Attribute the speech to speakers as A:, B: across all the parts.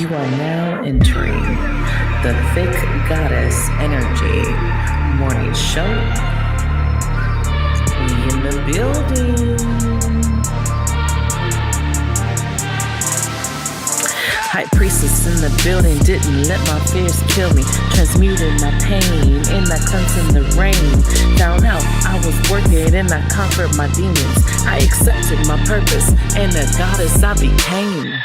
A: You are now entering the Thick Goddess Energy Morning Show. We in the building. High priestess in the building, didn't let my fears kill me. Transmuted my pain in that cleanse in the rain. Found out I was working and I conquered my demons. I accepted my purpose and the goddess I became.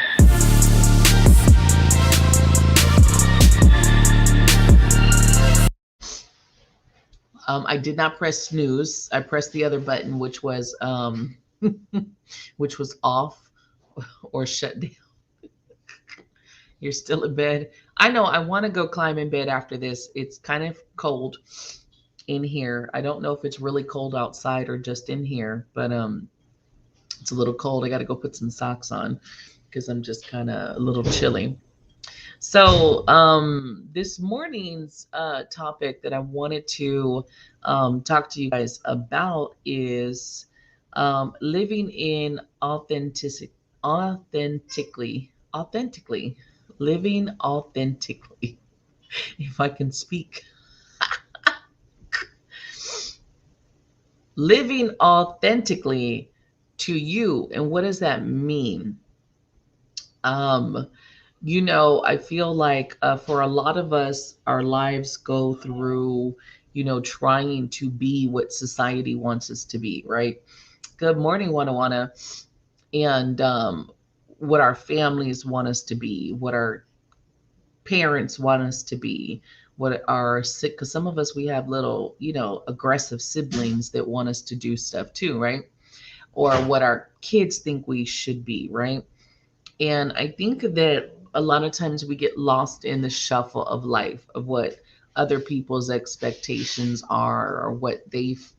A: I did not press snooze. I pressed the other button, which was which was off or shut down. You're still in bed. I know I want to go climb in bed after this. It's kind of cold in here. I don't know if it's really cold outside or just in here, but it's a little cold. I got to go put some socks on because I'm just kind of a little chilly. So this morning's topic that I wanted to talk to you guys about is living in authentically, living authentically. If I can speak, living authentically to you, and what does that mean? I feel like for a lot of us, our lives go through, trying to be what society wants us to be, right? Good morning, Wanna. And what our families want us to be, what our parents want us to be, what our sick, because some of us, we have little, aggressive siblings that want us to do stuff too, right? Or what our kids think we should be, right? And I think that a lot of times we get lost in the shuffle of life, of what other people's expectations are, or what they've,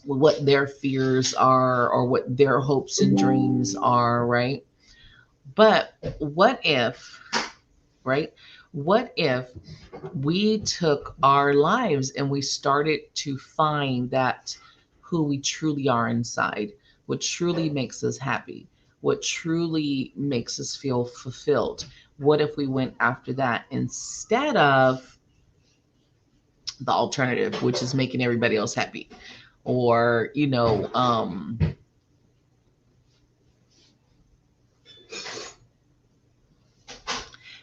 A: what their fears are, or what their hopes and dreams are, right? But what if, right? What if we took our lives and we started to find that who we truly are inside, what truly makes us happy, what truly makes us feel fulfilled? What if we went after that instead of the alternative, which is making everybody else happy? Or,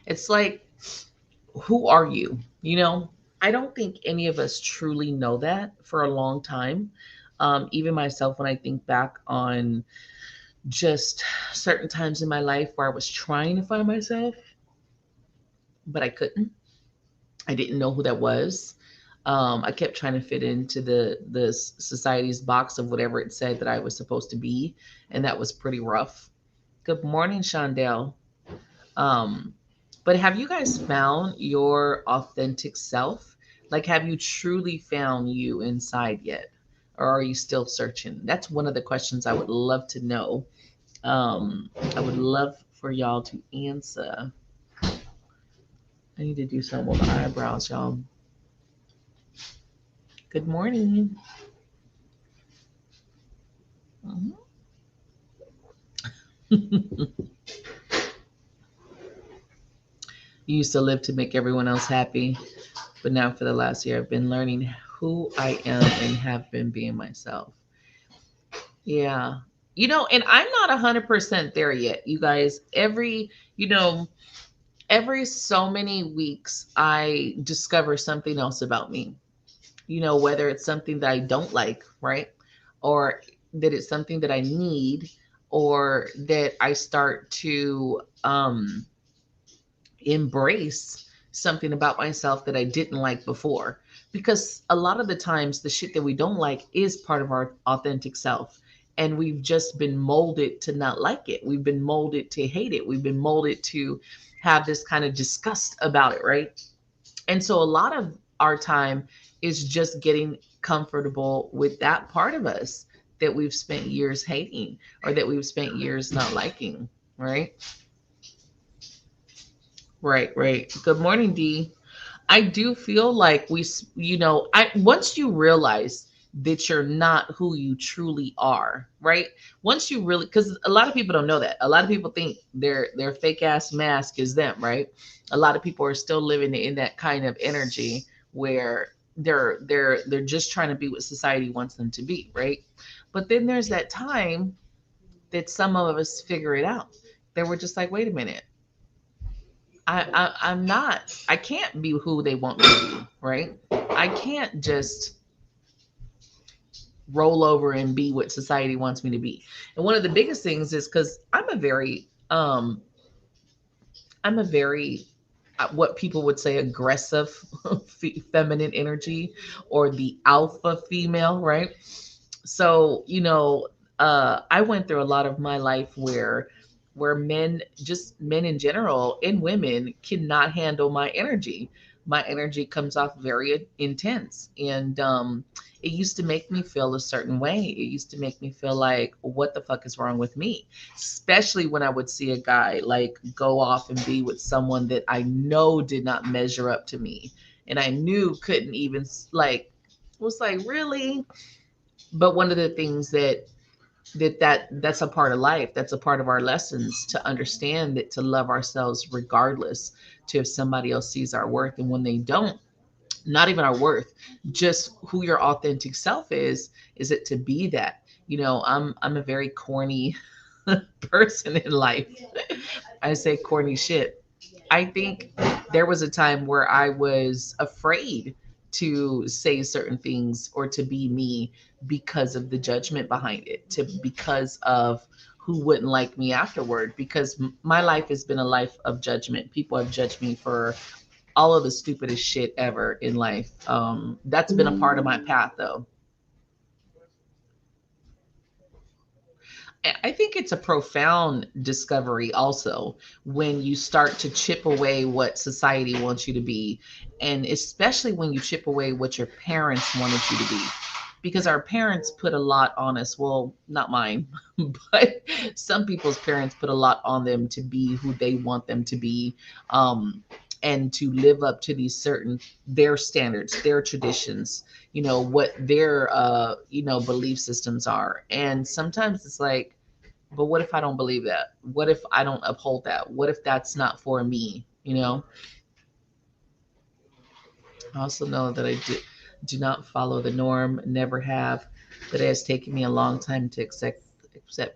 A: it's like, who are you? I don't think any of us truly know that for a long time. Even myself, when I think back on just certain times in my life where I was trying to find myself, but I couldn't. I didn't know who that was. I kept trying to fit into the society's box of whatever it said that I was supposed to be, and that was pretty rough. Good morning, Shondell. Um, but have you guys found your authentic self? Like, have you truly found you inside yet? Or are you still searching? That's one of the questions I would love to know. I would love for y'all to answer. I need to do something with my eyebrows, y'all. Good morning. Mhm. You used to live to make everyone else happy, but now for the last year, I've been learning who I am and have been being myself. Yeah. And I'm not 100% there yet, you guys. Every so many weeks, I discover something else about me. Whether it's something that I don't like, right? Or that it's something that I need, or that I start to embrace something about myself that I didn't like before. Because a lot of the times, the shit that we don't like is part of our authentic self. And we've just been molded to not like it. We've been molded to hate it. We've been molded to have this kind of disgust about it, right? And so a lot of our time is just getting comfortable with that part of us that we've spent years hating, or that we've spent years not liking, right? Right. Good morning, Dee. I do feel like I once you realize that you're not who you truly are, right? Once you really, because a lot of people don't know that. A lot of people think their fake ass mask is them, right? A lot of people are still living in that kind of energy where they're just trying to be what society wants them to be, right? But then there's that time that some of us figure it out. That we're just like, wait a minute, I'm not. I can't be who they want me to be, right? I can't just roll over and be what society wants me to be. And one of the biggest things is because I'm a very what people would say aggressive feminine energy, or the alpha female, right? So I went through a lot of my life where men, just men in general and women, cannot handle my energy. My energy comes off very intense, and it used to make me feel a certain way. It used to make me feel like, what the fuck is wrong with me? Especially when I would see a guy like go off and be with someone that I know did not measure up to me, and I knew couldn't even like, was like, really? But one of the things that's a part of life, that's a part of our lessons, to understand that, to love ourselves regardless, to if somebody else sees our worth, and when they don't, not even our worth, just who your authentic self is it to be that. I'm a very corny person in life. I say corny shit. I think there was a time where I was afraid to say certain things or to be me, because of the judgment behind it, because of who wouldn't like me afterward, because my life has been a life of judgment. People have judged me for all of the stupidest shit ever in life. That's been a part of my path, though. I think it's a profound discovery also, when you start to chip away what society wants you to be, and especially when you chip away what your parents wanted you to be. Because our parents put a lot on us. Well, not mine, but some people's parents put a lot on them to be who they want them to be, and to live up to these certain, their standards, their traditions, what their belief systems are. And sometimes it's like, but what if I don't believe that? What if I don't uphold that? What if that's not for me? I also know that I do not follow the norm, never have, that it has taken me a long time to accept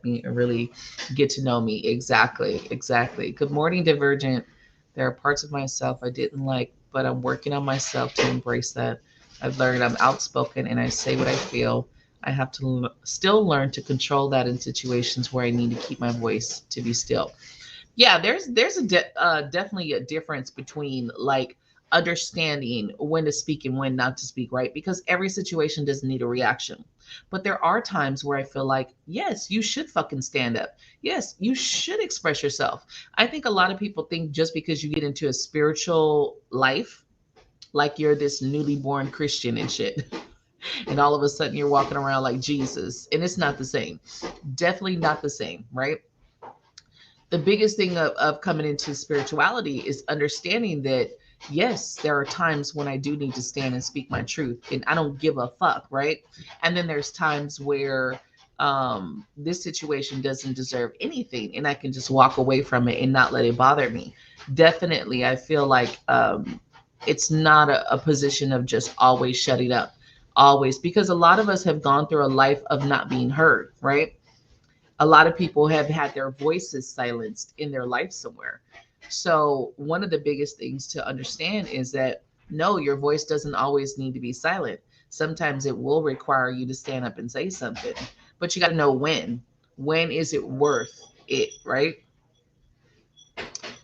A: me and really get to know me. Exactly, exactly. Good morning, Divergent. There are parts of myself I didn't like, but I'm working on myself to embrace that. I've learned I'm outspoken and I say what I feel. I have to still learn to control that in situations where I need to keep my voice to be still. Yeah, there's definitely a difference between like understanding when to speak and when not to speak, right? Because every situation doesn't need a reaction. But there are times where I feel like, yes, you should fucking stand up. Yes, you should express yourself. I think a lot of people think just because you get into a spiritual life, like you're this newly born Christian and shit, and all of a sudden you're walking around like Jesus, and it's not the same. Definitely not the same, right? The biggest thing of coming into spirituality is understanding that, yes, there are times when I do need to stand and speak my truth, and I don't give a fuck, right? And then there's times where this situation doesn't deserve anything, and I can just walk away from it and not let it bother me. Definitely, I feel like it's not a position of just always shutting up, always, because a lot of us have gone through a life of not being heard, right? A lot of people have had their voices silenced in their life somewhere. So, one of the biggest things to understand is that no, your voice doesn't always need to be silent. Sometimes it will require you to stand up and say something, but you got to know when. When is it worth it, right?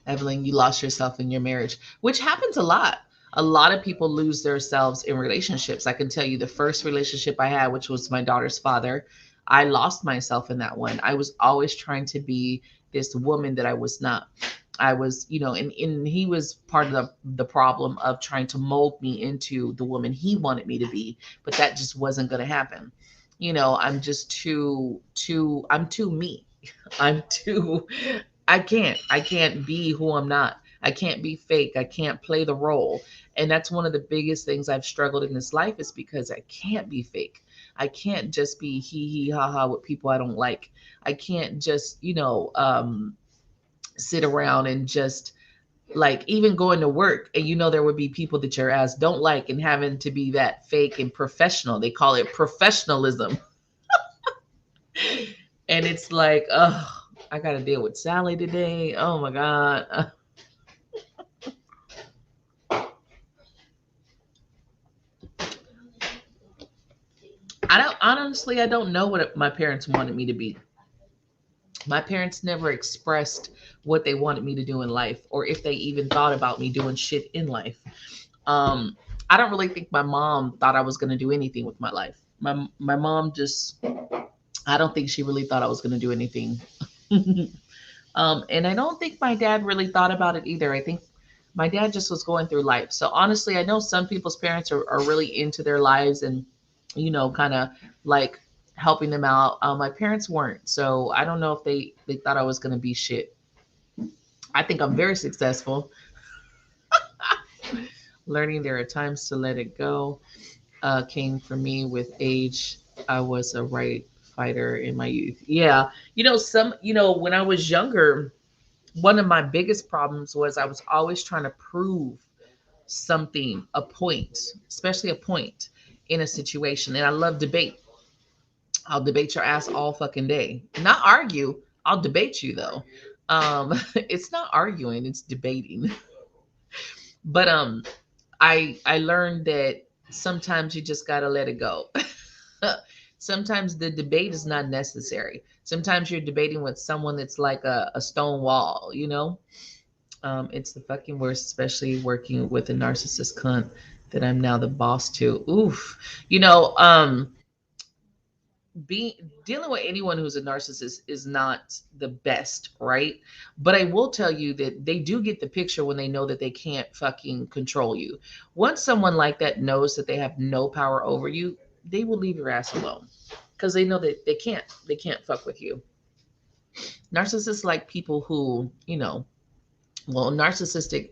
A: Evelyn, you lost yourself in your marriage, which happens a lot. A lot of people lose themselves in relationships. I can tell you the first relationship I had, which was my daughter's father, I lost myself in that one. I was always trying to be this woman that I was not. I was, and he was part of the problem of trying to mold me into the woman he wanted me to be, but that just wasn't going to happen. I'm just I'm too me. I'm too I can't be who I'm not. I can't be fake. I can't play the role. And that's one of the biggest things I've struggled in this life, is because I can't be fake. I can't just be hee hee ha ha with people I don't like. I can't just, sit around and just like even going to work and there would be people that your ass don't like and having to be that fake and professional. They call it professionalism. And it's like, oh, I got to deal with Sally today. Oh my God. I don't know what my parents wanted me to be. My parents never expressed what they wanted me to do in life or if they even thought about me doing shit in life. Um, I don't really think my mom thought I was going to do anything with my life. My mom just, I don't think she really thought I was going to do anything. And I don't think my dad really thought about it either. I think my dad just was going through life. So honestly, I know some people's parents are really into their lives and, kind of like helping them out. My parents weren't. So I don't know if they thought I was going to be shit. I think I'm very successful. Learning there are times to let it go came for me with age. I was a right fighter in my youth. Yeah. When I was younger, one of my biggest problems was I was always trying to prove something, a point, especially a point in a situation. And I love debate. I'll debate your ass all fucking day. Not argue. I'll debate you though. It's not arguing, it's debating. But I learned that sometimes you just gotta let it go. Sometimes the debate is not necessary. Sometimes you're debating with someone that's like a stone wall. It's the fucking worst, especially working with a narcissist cunt that I'm now the boss to. Oof. You know, being dealing with anyone who's a narcissist is not the best, right? But I will tell you that they do get the picture when they know that they can't fucking control you. Once someone like that knows that they have no power over you, they will leave your ass alone because they know that they can't fuck with you. Narcissists like people who, well, narcissistic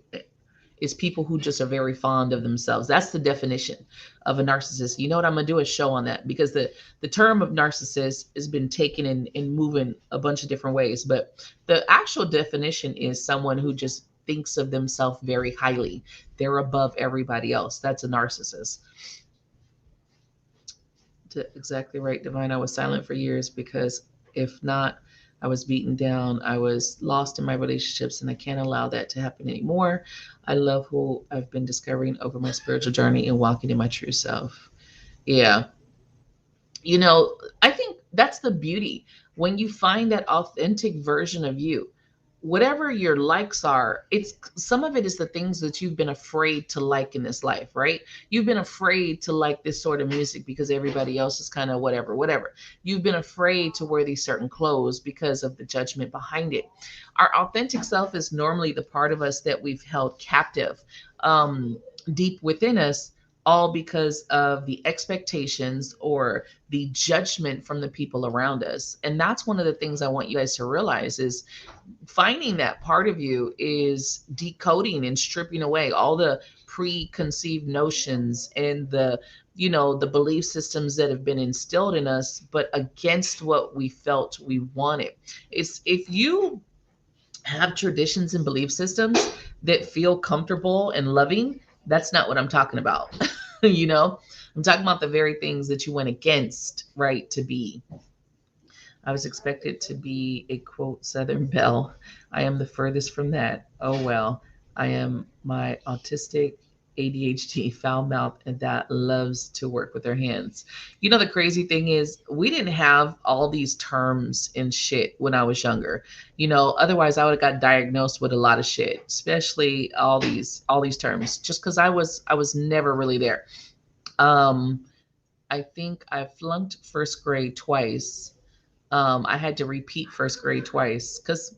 A: is people who just are very fond of themselves. That's the definition of a narcissist. You know what I'm gonna do a show on that because the term of narcissist has been taken and moving a bunch of different ways, but the actual definition is someone who just thinks of themselves very highly. They're above everybody else. That's a narcissist. Exactly right, Divine. I was silent for years because if not, I was beaten down. I was lost in my relationships, and I can't allow that to happen anymore. I love who I've been discovering over my spiritual journey and walking in my true self. Yeah. I think that's the beauty when you find that authentic version of you. Whatever your likes are, it's some of it is the things that you've been afraid to like in this life, right? You've been afraid to like this sort of music because everybody else is kind of whatever. You've been afraid to wear these certain clothes because of the judgment behind it. Our authentic self is normally the part of us that we've held captive deep within us, all because of the expectations or the judgment from the people around us. And that's one of the things I want you guys to realize is finding that part of you is decoding and stripping away all the preconceived notions and the belief systems that have been instilled in us but against what we felt we wanted. It's if you have traditions and belief systems that feel comfortable and loving, that's not what I'm talking about. I'm talking about the very things that you went against, right, to be. I was expected to be a quote Southern Belle. I am the furthest from that. Oh well. I am my autistic ADHD foul mouth and that loves to work with her hands. The crazy thing is we didn't have all these terms and shit when I was younger. Otherwise I would have got diagnosed with a lot of shit, especially all these terms, just because I was never really there. Um, I think I flunked first grade twice. I had to repeat first grade twice because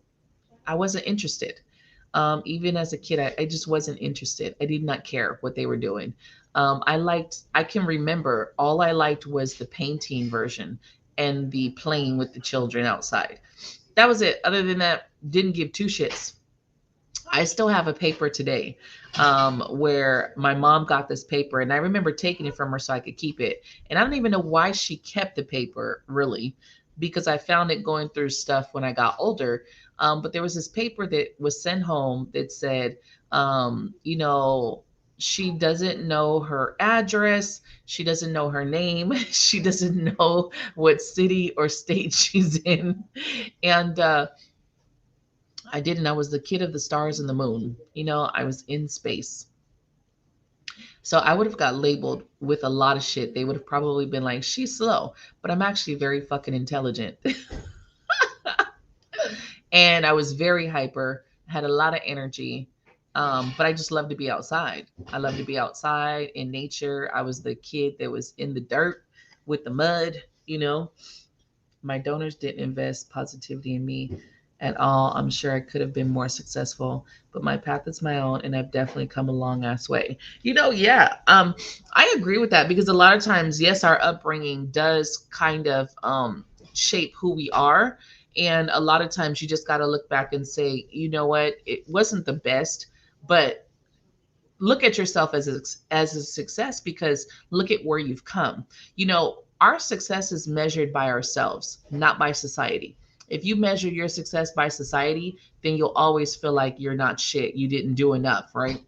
A: I wasn't interested. Even as a kid, I just wasn't interested. I did not care what they were doing. I can remember all I liked was the painting version and the playing with the children outside. That was it. Other than that, didn't give two shits. I still have a paper today where my mom got this paper, and I remember taking it from her so I could keep it. And I don't even know why she kept the paper, really, because I found it going through stuff when I got older. But there was this paper that was sent home that said, you know, she doesn't know her address, she doesn't know her name, she doesn't know what city or state she's in. And I didn't. I was the kid of the stars and the moon. I was in space. So I would have got labeled with a lot of shit. They would have probably been like, she's slow, but I'm actually very fucking intelligent. And I was very hyper, had a lot of energy. But I just love to be outside. I love to be outside in nature. I was the kid that was in the dirt with the mud, you know. My donors didn't invest positivity in me at all. I'm sure I could have been more successful, but my path is my own, and I've definitely come a long ass way. Yeah. I agree with that because a lot of times, yes, our upbringing does kind of shape who we are, and a lot of times you just got to look back and say, you know what, it wasn't the best, but look at yourself as a success because look at where you've come. Our success is measured by ourselves, not by society. If you measure your success by society, then you'll always feel like you're not shit. You didn't do enough, right?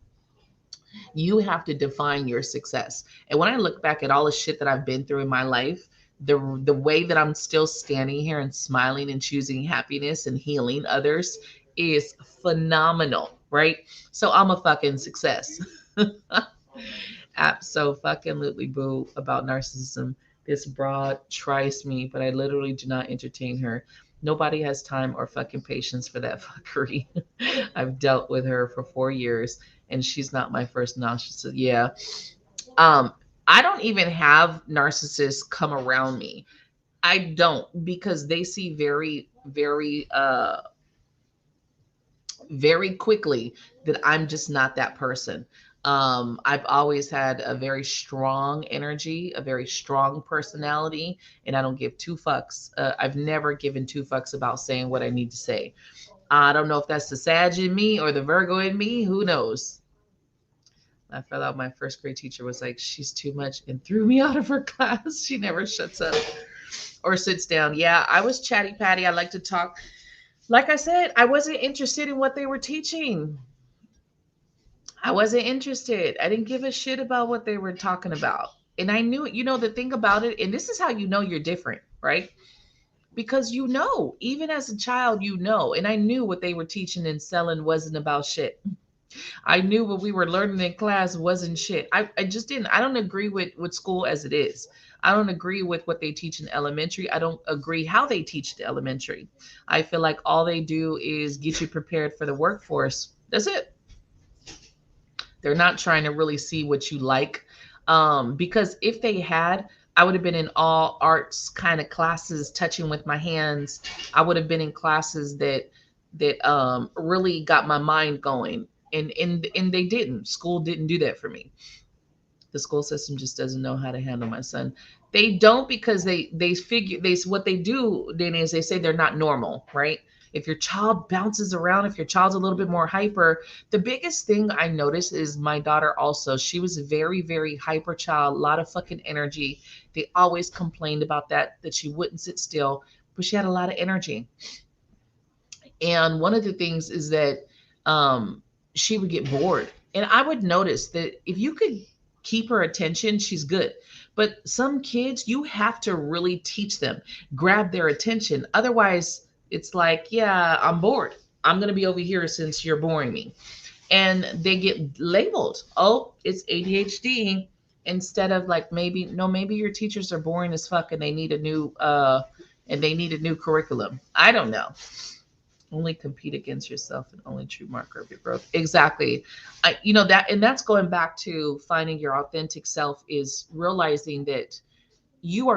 A: You have to define your success. And when I look back at all the shit that I've been through in my life, the way that I'm still standing here and smiling and choosing happiness and healing others is phenomenal, right? So I'm a fucking success. Absolutely boo about narcissism. This broad tries me, but I literally do not entertain her. Nobody has time or fucking patience for that fuckery. I've dealt with her for 4 years, and she's not my first narcissist. Yeah. Um, I don't even have narcissists come around me. I don't because they see very quickly that I'm just not that person. I've always had a very strong energy, a very strong personality, and I don't give two fucks. I've never given two fucks about saying what I need to say. I don't know if that's the Sag in me or the Virgo in me. Who knows? I felt out my first grade teacher was like, she's too much and threw me out of her class. She never shuts up or sits down. Yeah, I was chatty patty. I like to talk. Like I said, I wasn't interested in what they were teaching. I wasn't interested. I didn't give a shit about what they were talking about. And I knew, the thing about it, and this is how you know you're different, right? Because even as a child, and I knew what they were teaching and selling wasn't about shit. I knew what we were learning in class wasn't shit. I just didn't. I don't agree with school as it is. I don't agree with what they teach in elementary. I don't agree how they teach the elementary. I feel like all they do is get you prepared for the workforce. That's it. They're not trying to really see what you like. Because if they had, I would have been in all arts kind of classes, touching with my hands. I would have been in classes that really got my mind going. And they didn't. School didn't do that for me. The school system just doesn't know how to handle my son. They don't because they figure they what they do then is they say they're not normal, right? If your child bounces around, if your child's a little bit more hyper, the biggest thing I noticed is my daughter also. She was a very, very hyper child, a lot of fucking energy. They always complained about that she wouldn't sit still, but she had a lot of energy. And one of the things is that she would get bored. And I would notice that if you could keep her attention, she's good. But some kids, you have to really teach them, grab their attention. Otherwise, it's like, yeah, I'm bored. I'm going to be over here since you're boring me. And they get labeled, oh, it's ADHD. Instead of like, maybe, no, maybe your teachers are boring as fuck and they need a new curriculum. I don't know. Only compete against yourself and only true marker of your growth. Exactly. That's going back to finding your authentic self is realizing that you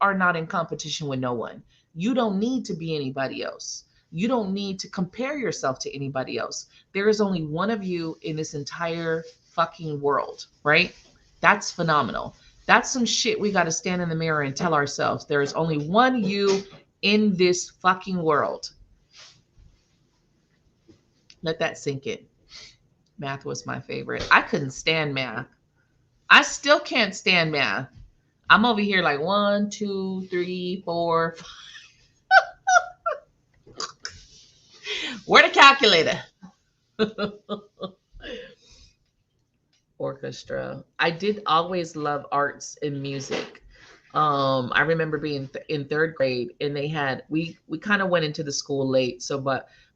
A: are not in competition with no one. You don't need to be anybody else. You don't need to compare yourself to anybody else. There is only one of you in this entire fucking world, right? That's phenomenal. That's some shit we got to stand in the mirror and tell ourselves. There is only one you in this fucking world. Let that sink in. Math was my favorite. I couldn't stand math. I still can't stand math. I'm over here like one, two, three, four. Where the calculator? Orchestra. I did always love arts and music. I remember being in third grade, and they had we kind of went into the school late, so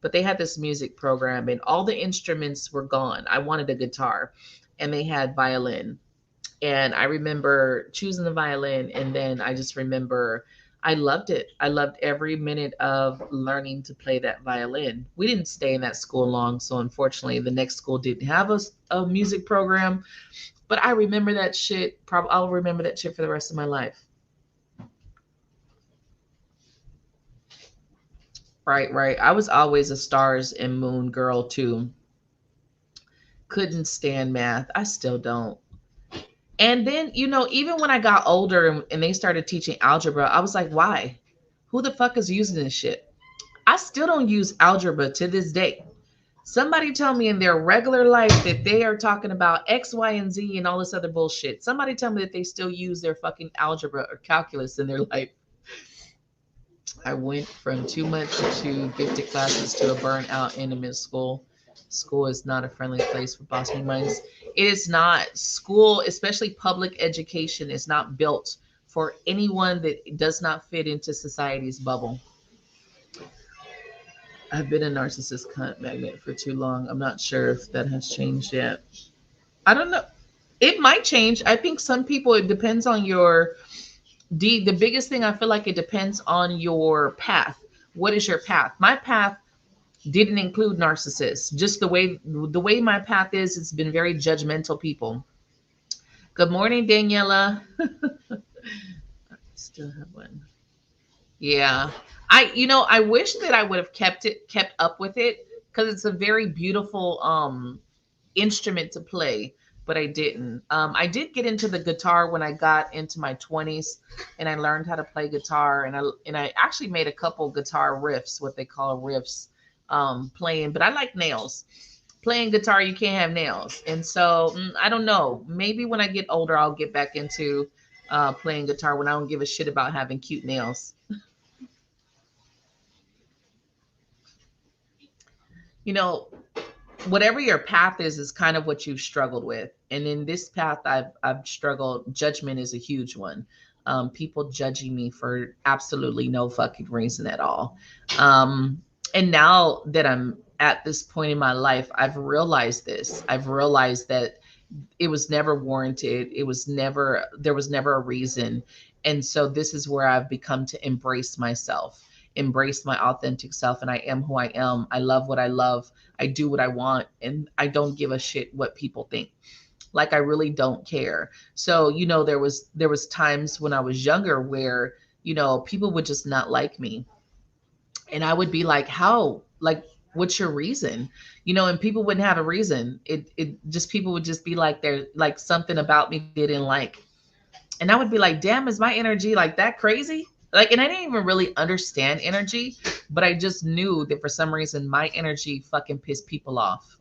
A: but they had this music program, and all the instruments were gone. I wanted a guitar, and they had violin, and I remember choosing the violin, and then I just remember I loved it. I loved every minute of learning to play that violin. We didn't stay in that school long, so unfortunately, the next school didn't have a music program. But I remember that shit. Probably I'll remember that shit for the rest of my life. Right, right. I was always a stars and moon girl too. Couldn't stand math. I still don't. And then, even when I got older and they started teaching algebra, I was like, why? Who the fuck is using this shit? I still don't use algebra to this day. Somebody tell me in their regular life that they are talking about X, Y, and Z and all this other bullshit. Somebody tell me that they still use their fucking algebra or calculus in their life. I went from too much to gifted classes to a burnout intimate school. School is not a friendly place for bossy minds. It is not. School, especially public education, is not built for anyone that does not fit into society's bubble. I've been a narcissist cunt magnet for too long. I'm not sure if that has changed yet. I don't know. It might change. I think some people, it depends on your the biggest thing I feel like it depends on your path. What is your path? My path didn't include narcissists. Just the way my path is, it's been very judgmental people. Good morning, Daniela. Still have one. Yeah. I wish that I would have kept up with it because it's a very beautiful instrument to play, but I didn't. I did get into the guitar when I got into my 20s, and I learned how to play guitar, and I actually made a couple guitar riffs, what they call riffs, playing. But I like nails. Playing guitar, you can't have nails, and so I don't know. Maybe when I get older, I'll get back into playing guitar when I don't give a shit about having cute nails. You know, whatever your path is kind of what you've struggled with, and in this path I've struggled. Judgment is a huge one. People judging me for absolutely no fucking reason at all. And now that I'm at this point in my life, I've realized that it was never warranted. There was never a reason. And so this is where I've become to embrace myself, embrace my authentic self. And I am who I am. I love what I love. I do what I want. And I don't give a shit what people think. Like, I really don't care. So, there was times when I was younger where, people would just not like me. And I would be like, how? Like, what's your reason? And people wouldn't have a reason. It just, people would just be like, they're like, something about me they didn't like. And I would be like, damn, is my energy like that crazy? Like, and I didn't even really understand energy, but I just knew that for some reason my energy fucking pissed people off.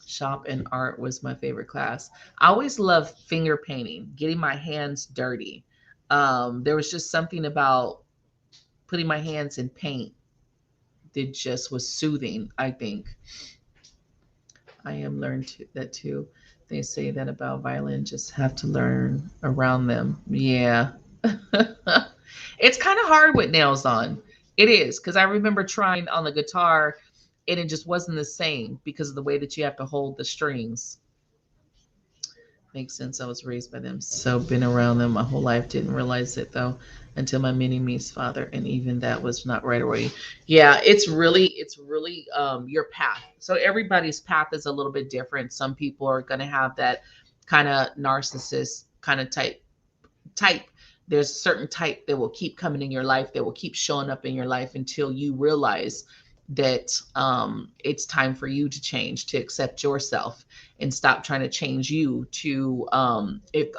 A: Shop and art was my favorite class. I always loved finger painting, getting my hands dirty. There was just something about putting my hands in paint that just was soothing, I think. I am learned that too. They say that about violin, just have to learn around them. Yeah. It's kind of hard with nails on. It is, because I remember trying on the guitar and it just wasn't the same because of the way that you have to hold the strings. Makes sense. I was raised by them, so been around them my whole life. Didn't realize it though until my mini me's father, and even that was not right away. Yeah, it's really your path. So everybody's path is a little bit different. Some people are going to have that kind of narcissist kind of type. There's a certain type that will keep coming in your life, that will keep showing up in your life until you realize that it's time for you to change, to accept yourself and stop trying to change you to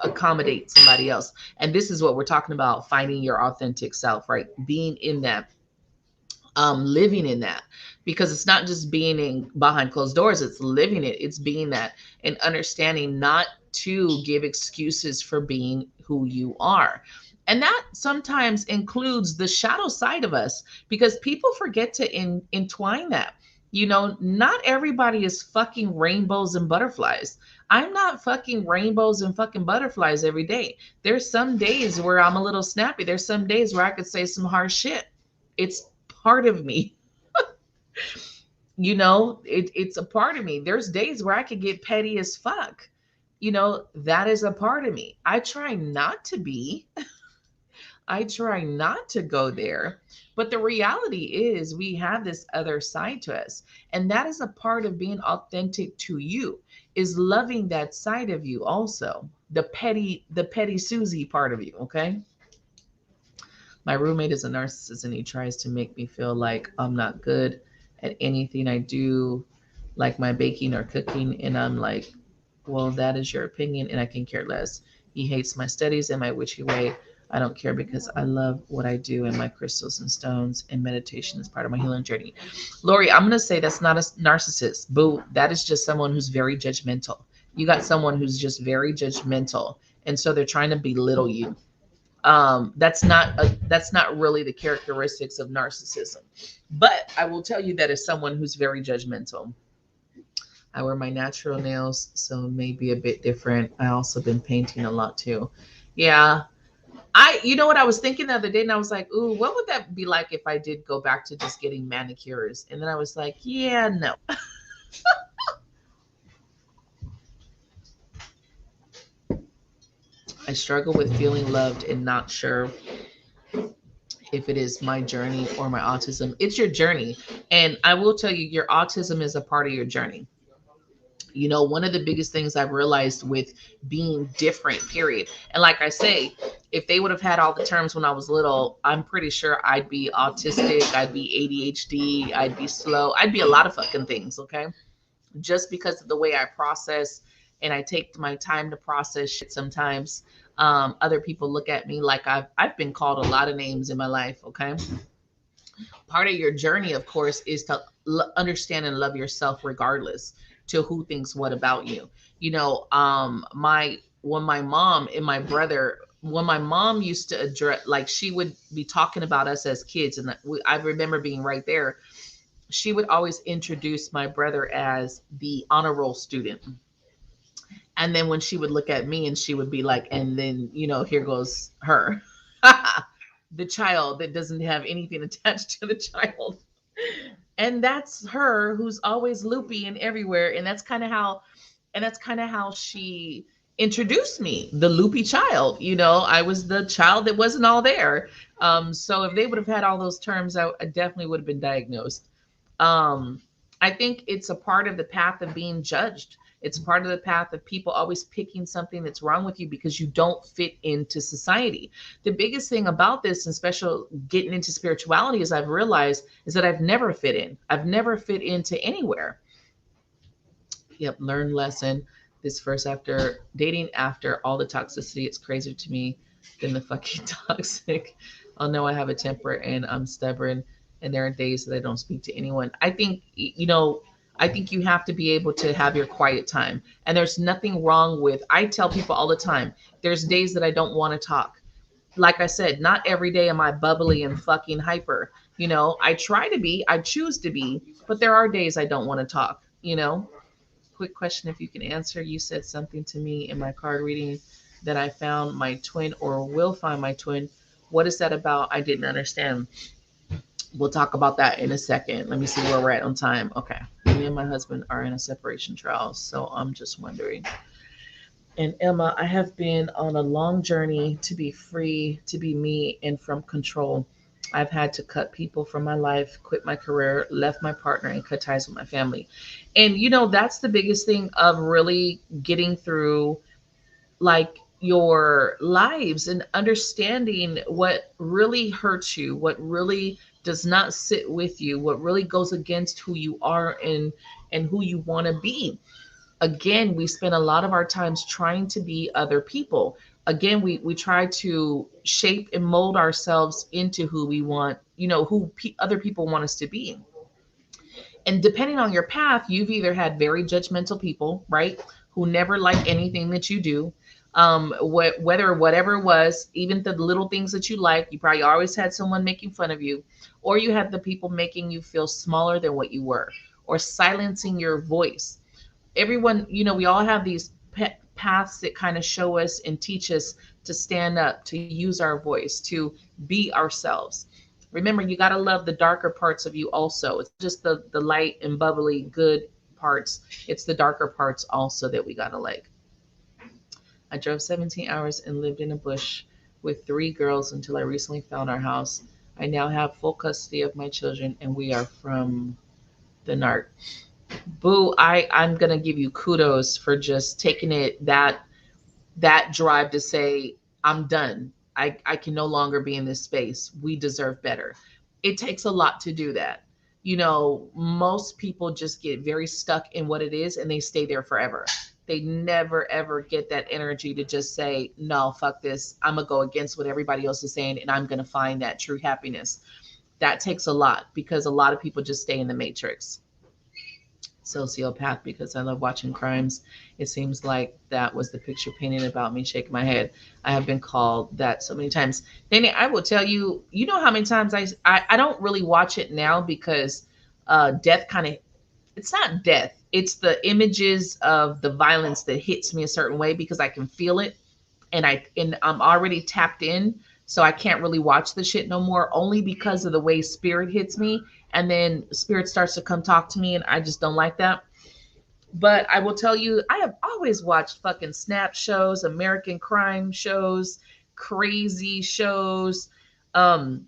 A: accommodate somebody else. And this is what we're talking about, finding your authentic self, right? Being in that living in that, because it's not just being in behind closed doors, it's living it, it's being that, and understanding not to give excuses for being who you are. And that sometimes includes the shadow side of us, because people forget to entwine that. Not everybody is fucking rainbows and butterflies. I'm not fucking rainbows and fucking butterflies every day. There's some days where I'm a little snappy. There's some days where I could say some harsh shit. It's part of me. It's a part of me. There's days where I could get petty as fuck. That is a part of me. I try not to go there. But the reality is we have this other side to us. And that is a part of being authentic to you, is loving that side of you also. The petty Susie part of you, okay? My roommate is a narcissist and he tries to make me feel like I'm not good at anything I do, like my baking or cooking. And I'm like, well, that is your opinion and I can care less. He hates my studies and my witchy way. I don't care because I love what I do and my crystals and stones and meditation is part of my healing journey. Lori, I'm going to say that's not a narcissist. Boo. That is just someone who's very judgmental. You got someone who's just very judgmental. And so they're trying to belittle you. That's not really the characteristics of narcissism. But I will tell you that as someone who's very judgmental, I wear my natural nails, so it may be a bit different. I also been painting a lot too. Yeah. You know what I was thinking the other day, and I was like, ooh, what would that be like if I did go back to just getting manicures? And then I was like, yeah, no. I struggle with feeling loved and not sure if it is my journey or my autism. It's your journey. And I will tell you, your autism is a part of your journey. One of the biggest things I've realized with being different, period. And like I say, if they would have had all the terms when I was little, I'm pretty sure I'd be autistic, I'd be ADHD, I'd be slow, I'd be a lot of fucking things, okay? Just because of the way I process and I take my time to process shit sometimes. Other people look at me like I've been called a lot of names in my life, okay? Part of your journey, of course, is to understand and love yourself regardless to who thinks what about you. My when my mom and my brother, when my mom used to address, like she would be talking about us as kids, and I remember being right there. She would always introduce my brother as the honor roll student. And then when she would look at me and she would be like, and then, here goes her, the child that doesn't have anything attached to the child. And that's her who's always loopy and everywhere. And that's kind of how she introduced me, the loopy child. I was the child that wasn't all there. So if they would have had all those terms, I definitely would have been diagnosed. um, I think it's a part of the path of being judged. It's part of the path of people always picking something that's wrong with you because you don't fit into society. The biggest thing about this, and special getting into spirituality, is I've realized is that I've never fit in. I've never fit into anywhere. Yep, learn lesson. This first after dating after all the toxicity, it's crazier to me than the fucking toxic. I'll know I have a temper and I'm stubborn, and there are days that I don't speak to anyone. I think you have to be able to have your quiet time. And there's nothing wrong with, I tell people all the time, there's days that I don't want to talk. Like I said, not every day am I bubbly and fucking hyper. I try to be, I choose to be, but there are days I don't want to talk. Quick question, if you can answer. You said something to me in my card reading that I found my twin or will find my twin. What is that about? I didn't understand. We'll talk about that in a second. Let me see where we're at on time. Okay. Me and my husband are in a separation trial, so I'm just wondering. And Emma, I have been on a long journey to be free, to be me, and from control. I've had to cut people from my life, quit my career, left my partner, and cut ties with my family. And that's the biggest thing of really getting through, like, your lives and understanding what really hurts you, what really does not sit with you, what really goes against who you are and who you want to be. Again, we spend a lot of our times trying to be other people. Again, we try to shape and mold ourselves into who we want who other people want us to be. And depending on your path, you've either had very judgmental people, right, who never like anything that you do. Whether whatever it was, even the little things that you like, you probably always had someone making fun of you, or you had the people making you feel smaller than what you were, or silencing your voice. Everyone, we all have these paths that kind of show us and teach us to stand up, to use our voice, to be ourselves. Remember, you got to love the darker parts of you also. It's just the light and bubbly good parts. It's the darker parts also that we got to like. I drove 17 hours and lived in a bush with three girls until I recently found our house. I now have full custody of my children and we are from the NARC. Boo, I'm gonna give you kudos for just taking it that drive to say, I'm done. I can no longer be in this space. We deserve better. It takes a lot to do that. Most people just get very stuck in what it is and they stay there forever. They never ever get that energy to just say, no, fuck this. I'm gonna go against what everybody else is saying and I'm gonna find that true happiness. That takes a lot because a lot of people just stay in the matrix. Sociopath because I love watching crimes. It seems like that was the picture painted about me, shaking my head. I have been called that so many times. Danny, I will tell you, you know how many times I don't really watch it now because death kind of, it's not death. It's the images of the violence that hits me a certain way because I can feel it and I'm already tapped in. So I can't really watch the shit no more only because of the way spirit hits me. And then spirit starts to come talk to me and I just don't like that. But I will tell you, I have always watched fucking snap shows, American crime shows, crazy shows. Um,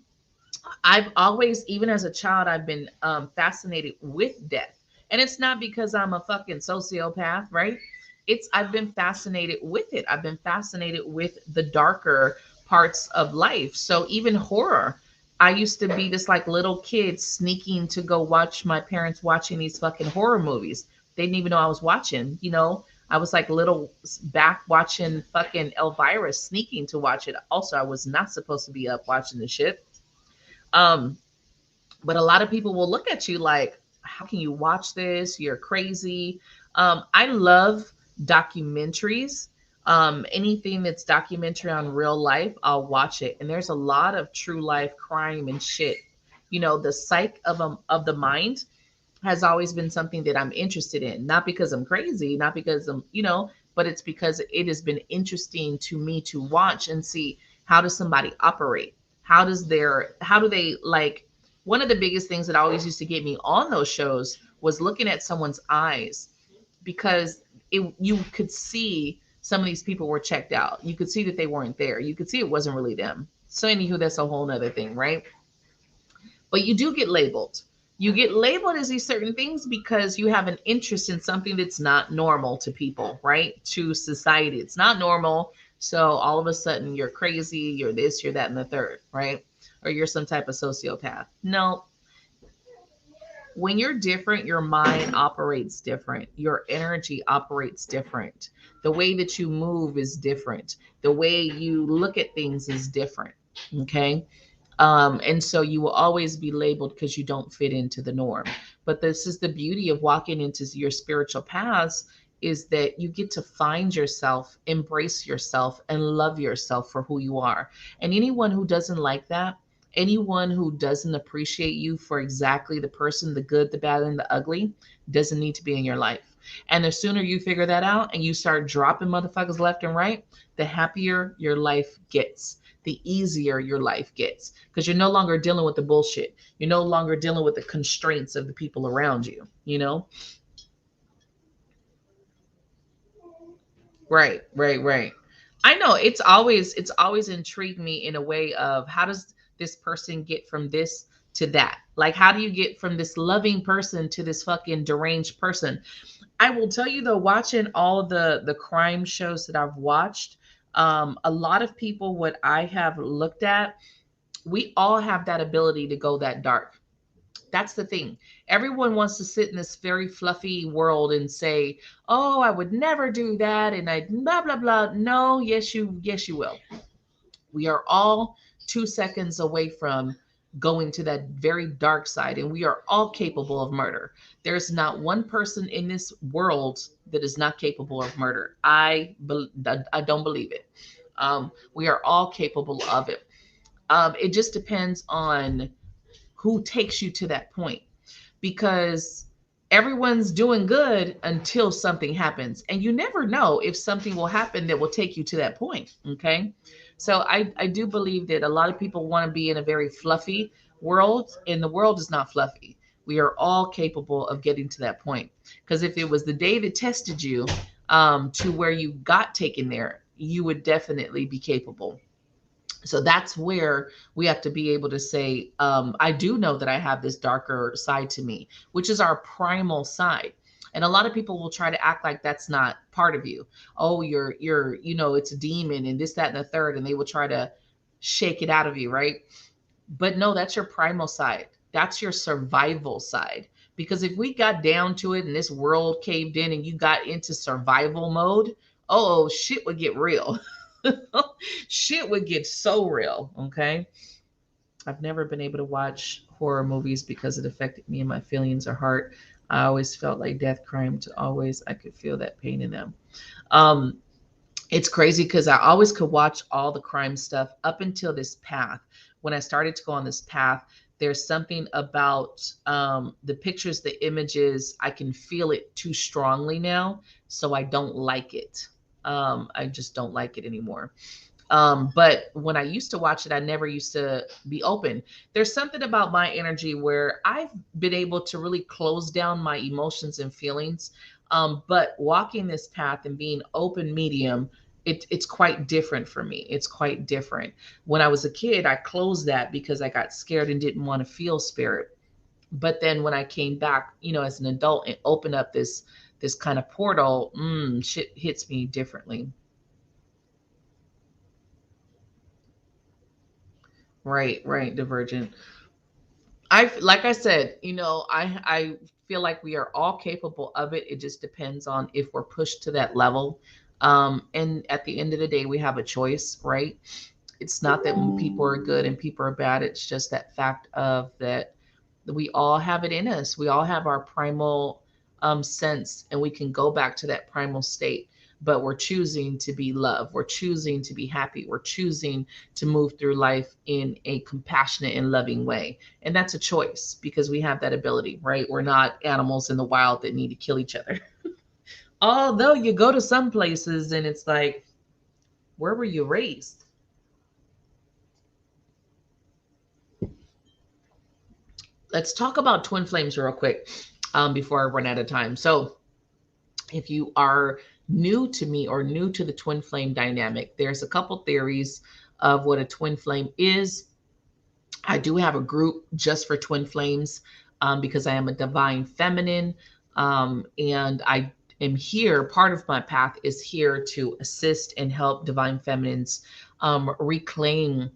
A: I've always, even as a child, I've been fascinated with death. And it's not because I'm a fucking sociopath, right? I've been fascinated with it. I've been fascinated with the darker parts of life. So even horror, I used to be this like little kid sneaking to go watch my parents watching these fucking horror movies. They didn't even know I was watching. I was like little back watching fucking Elvira, sneaking to watch it. Also, I was not supposed to be up watching the shit. Um, but a lot of people will look at you like, how can you watch this? You're crazy. I love documentaries. Anything that's documentary on real life, I'll watch it. And there's a lot of true life crime and shit. The psyche of the mind has always been something that I'm interested in, not because I'm crazy, not because but it's because it has been interesting to me to watch and see, how does somebody operate? How do they like, one of the biggest things that always used to get me on those shows was looking at someone's eyes, because you could see some of these people were checked out. You could see that they weren't there. You could see it wasn't really them. So anywho, that's a whole nother thing, right? But you do get labeled. You get labeled as these certain things because you have an interest in something that's not normal to people, right? To society. It's not normal. So all of a sudden you're crazy, you're this, you're that, and the third, right? Or you're some type of sociopath. No, when you're different, your mind operates different. Your energy operates different. The way that you move is different. The way you look at things is different. Okay. And so you will always be labeled because you don't fit into the norm. But this is the beauty of walking into your spiritual paths, is that you get to find yourself, embrace yourself, and love yourself for who you are. And anyone who doesn't like that, anyone who doesn't appreciate you for exactly the person, the good, the bad, and the ugly, doesn't need to be in your life. And the sooner you figure that out and you start dropping motherfuckers left and right, the happier your life gets, the easier your life gets, because you're no longer dealing with the bullshit. You're no longer dealing with the constraints of the people around you. Right. I know it's always intrigued me in a way of, how does this person get from this to that? Like, how do you get from this loving person to this fucking deranged person? I will tell you though, watching all the crime shows that I've watched, a lot of people, what I have looked at, we all have that ability to go that dark. That's the thing. Everyone wants to sit in this very fluffy world and say, "Oh, I would never do that," and I blah blah blah. No, yes you will. We are all 2 seconds away from going to that very dark side, and we are all capable of murder. There's not one person in this world that is not capable of murder. I don't believe it. We are all capable of it. It just depends on who takes you to that point, because everyone's doing good until something happens, and you never know if something will happen that will take you to that point. Okay, so I do believe that a lot of people want to be in a very fluffy world, and the world is not fluffy. We are all capable of getting to that point, because if it was the day that tested you, to where you got taken there, you would definitely be capable. So that's where we have to be able to say, I do know that I have this darker side to me, which is our primal side. And a lot of people will try to act like that's not part of you. Oh, it's a demon and this, that, and the third, and they will try to shake it out of you, right? But no, that's your primal side. That's your survival side. Because if we got down to it and this world caved in and you got into survival mode, oh, shit would get real. Shit would get so real. Okay. I've never been able to watch horror movies because it affected me and my feelings or heart. I always felt like death crime to always, I could feel that pain in them. Um, it's crazy because I always could watch all the crime stuff up until this path. When I started to go on this path, there's something about the pictures, the images, I can feel it too strongly now. So I don't like it. I just don't like it anymore. But when I used to watch it, I never used to be open. There's something about my energy where I've been able to really close down my emotions and feelings. But walking this path and being open medium, it's quite different for me. It's quite different. When I was a kid, I closed that because I got scared and didn't want to feel spirit. But then when I came back, as an adult and opened up this kind of portal, shit hits me differently. Right, right, Divergent. Like I said, I feel like we are all capable of it. It just depends on if we're pushed to that level. And at the end of the day, we have a choice, right? It's not that people are good and people are bad. It's just that fact of that we all have it in us. We all have our primal sense, and we can go back to that primal state. But we're choosing to be love. We're choosing to be happy. We're choosing to move through life in a compassionate and loving way. And that's a choice because we have that ability, right? We're not animals in the wild that need to kill each other. Although you go to some places and it's like, where were you raised? Let's talk about twin flames real quick before I run out of time. So, if you are new to me or new to the twin flame dynamic, there's a couple theories of what a twin flame is. I do have a group just for twin flames because I am a divine feminine. And I am here, part of my path is here to assist and help divine feminines reclaim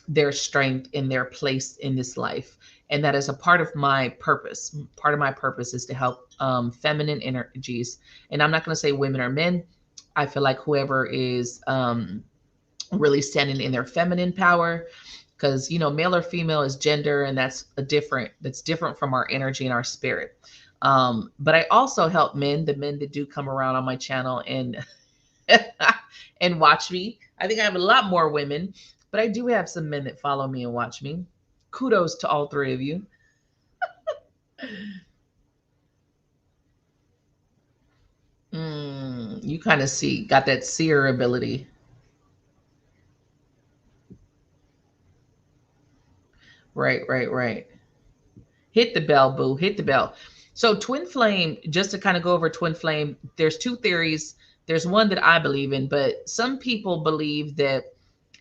A: their strength in their place in this life. And that is a part of my purpose. Part of my purpose is to help feminine energies. And I'm not going to say women or men. I feel like whoever is really standing in their feminine power, because male or female is gender, and that's different from our energy and our spirit. But I also help men, the men that do come around on my channel and and watch me. I think I have a lot more women, but I do have some men that follow me and watch me. Kudos to all three of you. You kind of got that seer ability. Right, right, right. Hit the bell, boo. Hit the bell. So, twin flame, just to kind of go over twin flame, there's two theories. There's one that I believe in, but some people believe that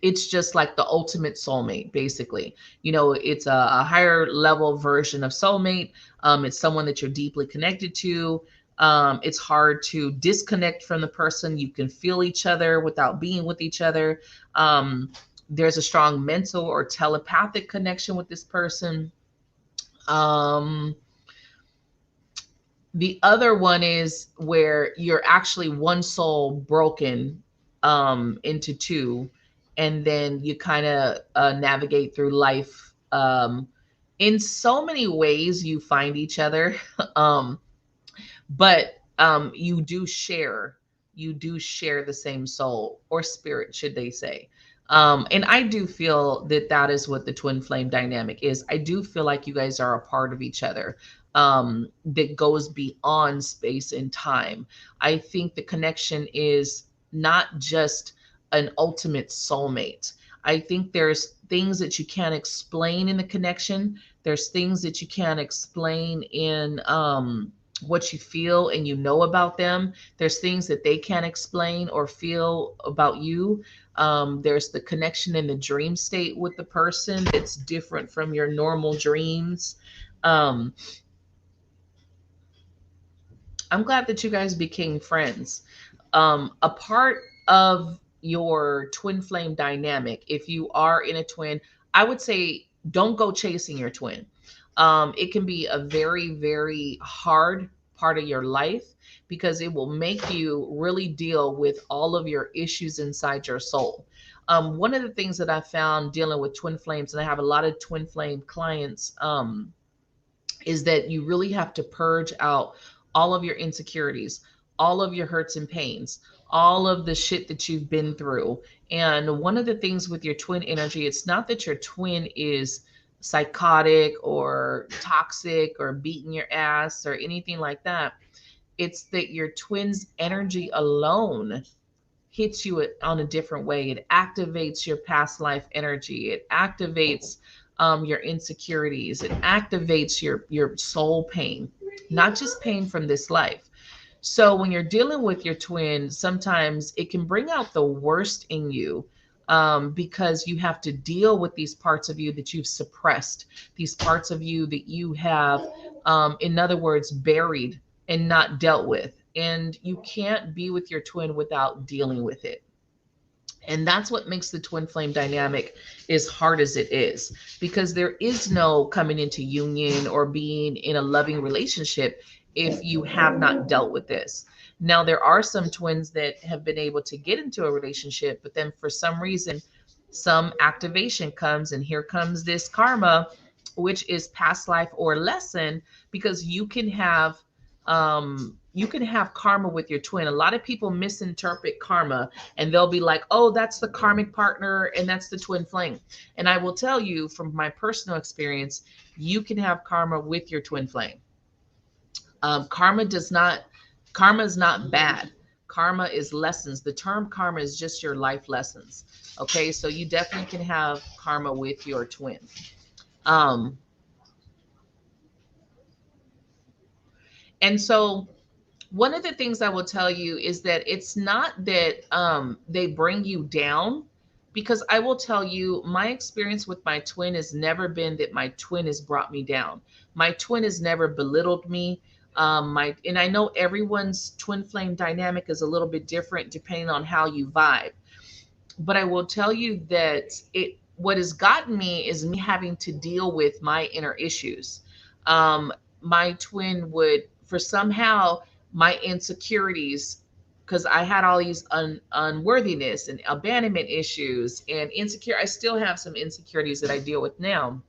A: it's just like the ultimate soulmate, basically. It's a higher level version of soulmate. It's someone that you're deeply connected to. It's hard to disconnect from the person. You can feel each other without being with each other. There's a strong mental or telepathic connection with this person. Um, the other one is where you're actually one soul broken into two, and then you kind of navigate through life in so many ways you find each other. um, but you do share the same soul or spirit, should they say. And I do feel that that is what the twin flame dynamic is. I do feel like you guys are a part of each other, that goes beyond space and time. I think the connection is not just an ultimate soulmate. I think there's things that you can't explain in the connection. There's things that you can't explain in what you feel and you know about them. There's things that they can't explain or feel about you. There's the connection in the dream state with the person that's different from your normal dreams. Um, I'm glad that you guys became friends. A part of your twin flame dynamic, if you are in a twin, I would say don't go chasing your twin. It can be a very, very hard part of your life because it will make you really deal with all of your issues inside your soul. One of the things that I found dealing with twin flames, and I have a lot of twin flame clients, is that you really have to purge out all of your insecurities, all of your hurts and pains, all of the shit that you've been through. And one of the things with your twin energy, it's not that your twin is psychotic or toxic or beating your ass or anything like that. It's that your twin's energy alone hits you on a different way. It activates your past life energy. It activates your insecurities. It activates your soul pain, not just pain from this life. So when you're dealing with your twin, sometimes it can bring out the worst in you, because you have to deal with these parts of you that you've suppressed, these parts of you that you have, in other words, buried and not dealt with. And you can't be with your twin without dealing with it. And that's what makes the twin flame dynamic as hard as it is, because there is no coming into union or being in a loving relationship if you have not dealt with this. Now, there are some twins that have been able to get into a relationship, but then for some reason, some activation comes, and here comes this karma, which is past life or lesson, because you can have karma with your twin. A lot of people misinterpret karma, and they'll be like, oh, that's the karmic partner and that's the twin flame. And I will tell you from my personal experience, you can have karma with your twin flame. Karma does not, karma is not bad. Karma is lessons. The term karma is just your life lessons. Okay, so you definitely can have karma with your twin. Um, and so one of the things I will tell you is that it's not that they bring you down, because I will tell you my experience with my twin has never been that my twin has brought me down. My twin has never belittled me. And I know everyone's twin flame dynamic is a little bit different depending on how you vibe, but I will tell you that it what has gotten me is me having to deal with my inner issues. My twin would, for somehow, my insecurities, because I had all these unworthiness and abandonment issues and insecure. I still have some insecurities that I deal with now,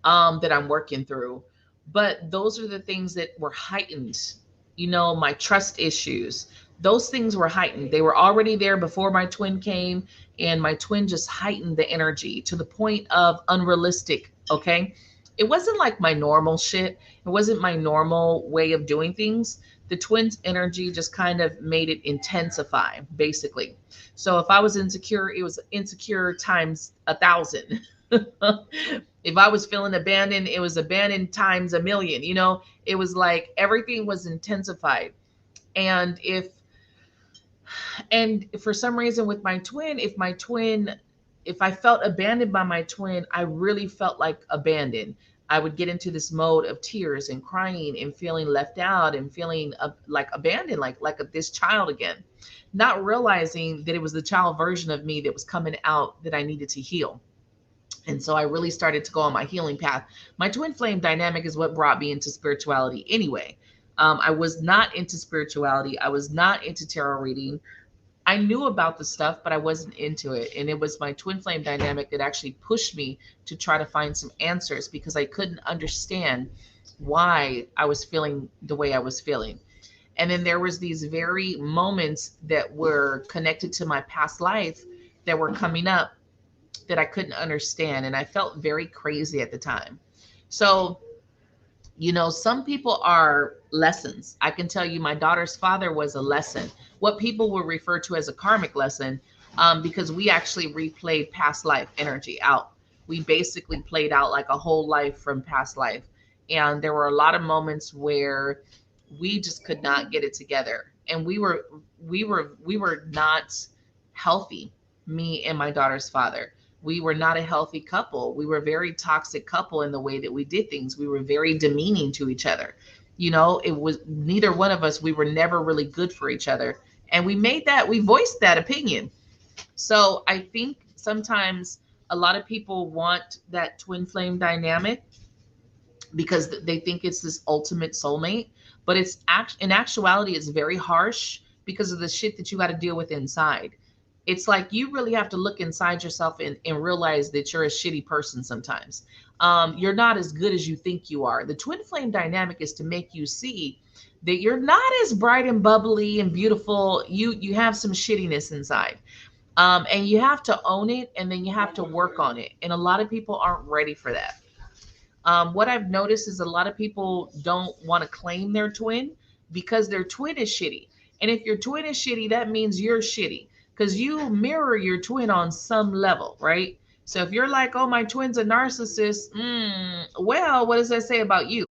A: that I'm working through. But those are the things that were heightened. My trust issues, those things were heightened. They were already there before my twin came, and my twin just heightened the energy to the point of unrealistic. Okay. It wasn't like my normal shit. It wasn't my normal way of doing things. The twins' energy just kind of made it intensify, basically. So if I was insecure, it was insecure times 1,000. If I was feeling abandoned, it was abandoned times a million. It was like everything was intensified. And for some reason with my twin, if I felt abandoned by my twin, I really felt like abandoned. I would get into this mode of tears and crying and feeling left out and feeling like abandoned, like this child again, not realizing that it was the child version of me that was coming out that I needed to heal. And so I really started to go on my healing path. My twin flame dynamic is what brought me into spirituality anyway. I was not into spirituality. I was not into tarot reading. I knew about the stuff, but I wasn't into it. And it was my twin flame dynamic that actually pushed me to try to find some answers because I couldn't understand why I was feeling the way I was feeling. And then there was these very moments that were connected to my past life that were coming up that I couldn't understand. And I felt very crazy at the time. So, some people are lessons. I can tell you my daughter's father was a lesson, what people would refer to as a karmic lesson, because we actually replayed past life energy out. We basically played out like a whole life from past life. And there were a lot of moments where we just could not get it together. And we were not healthy, me and my daughter's father. We were not a healthy couple. We were a very toxic couple in the way that we did things. We were very demeaning to each other. It was neither one of us, we were never really good for each other. And we voiced that opinion. So I think sometimes a lot of people want that twin flame dynamic because they think it's this ultimate soulmate, but in actuality it's very harsh because of the shit that you got to deal with inside. It's like you really have to look inside yourself and realize that you're a shitty person sometimes. You're not as good as you think you are. The twin flame dynamic is to make you see that you're not as bright and bubbly and beautiful. You have some shittiness inside. And you have to own it, and then you have to work on it, and a lot of people aren't ready for that. What I've noticed is a lot of people don't want to claim their twin because their twin is shitty. And if your twin is shitty, that means you're shitty because you mirror your twin on some level, right? So if you're like, oh, my twin's a narcissist, well, what does that say about you?